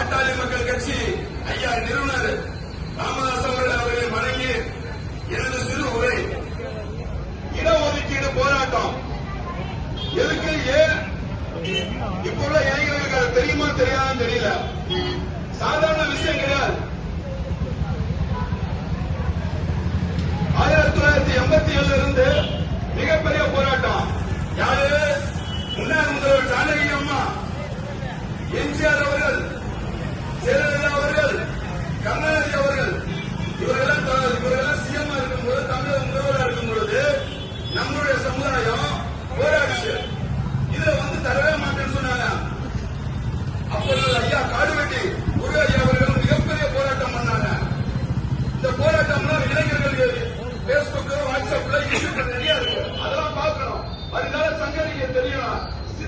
பாட்டாளி மக்கள் கட்சி ஐயா நிறுவனர் ராமதாஸ் அவர்களை வணங்கி எனது சிறு உரை. இடஒதுக்கீடு போராட்டம் எதுக்கு, ஏன் இப்ப உள்ள இளைஞர்களுக்கு அது தெரியுமா தெரியாதான்னு தெரியல. சாதாரண விஷயம் கிடையாது. 1987 இருந்து மிகப்பெரிய போராட்டம். யாரு? முன்னாள் முதல்வர் ஜானகி அம்மா, எம்ஜிஆர் அவர்கள், ஜெயலலிதா அவர்கள், கருணாநிதி அவர்கள், இவரெல்லாம் சிஎம் இருக்கும்போது, தமிழக முதல்வராக இருக்கும் பொழுது நம்மளுடைய சமுதாயம் போராடிச்சு. இதுல தரவே மாட்டேன்னு சொன்னாங்க. அப்பொழுது ஐயா காடுவெட்டி குரு ஐயா அவர்கள் மிகப்பெரிய போராட்டம் பண்ணாங்க. இந்த போராட்டம்னா இளைஞர்கள் பேஸ்புக், வாட்ஸ்அப்ல, யூடியூப்ல நிறைய இருக்கு. அதெல்லாம் பார்க்கணும். அதனால சங்கதிக்கு தெரியணும்.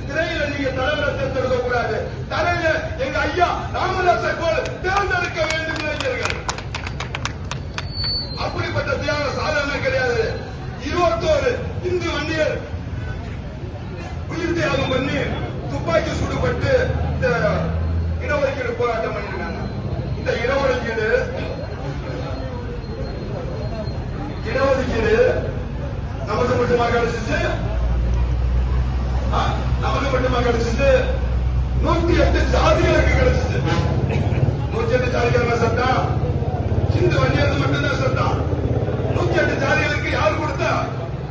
திரையில நீங்க தலைவரை தேர்ந்தெடுக்க கூடாது. தரையில எங்க ஐயா ராமதாஸை போல தேர்ந்தெடுக்க வேண்டும் இளைஞர்கள். அப்படிப்பட்ட தியாகம் சாதாரண கிடையாது. 21 இந்து வன்னியர் உயிர் தியாகம் பண்ணி துப்பாக்கி சுடுபட்டு இந்த இடஒதுக்கீடு போராட்டம் பண்ணிருக்காங்க. இந்த இடஒதுக்கீடு நமக்கு மட்டுமா கிடைச்சிச்சு? நமக்கு மட்டுமா கிடைச்சிச்சு? 108 ஜாதிகளுக்கு கிடைச்சிச்சு. 108 ஜாதிகள் சட்டம், இந்து வன்னியருக்கு மட்டும்தான் சட்டம். 108 ஜாதிகளுக்கு யார் கொடுத்தா?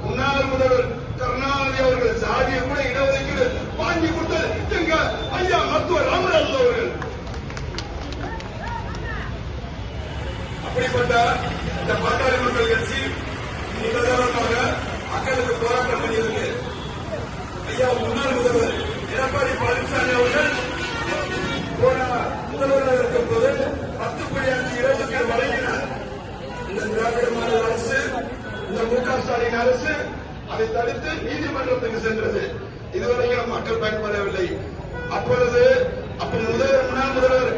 முன்னாள் முதல்வர் கருணாநிதி அவர்கள் ஜாதியை கூட இடஒதுக்கீடு வாங்கி கொடுத்தது எங்க ஐயா மருத்துவர் ராமதாஸ் அவர்கள். அப்படிப்பட்ட இந்த பாட்டாளி மக்கள் கட்சி நிரந்தரமாக மக்களுக்கு போராட்டம் பண்ணியிருக்கு. ஐயா முன்னாள் முதல்வர் எடப்பாடி பழனிசாமி அவர்கள் போன முதல்வராக இருக்கும் போது 10.5 இடஒதுக்கீடு வழங்கினார். இந்த திராவிட மாடல் அரசு, இந்த மு.க. ஸ்டாலின் அரசு அதை தடுத்து நீதிமன்றத்துக்கு சென்றது. இதுவரைக்கும் மக்கள் பயன்படவில்லை. அப்பொழுது முன்னாள் முதல்வர்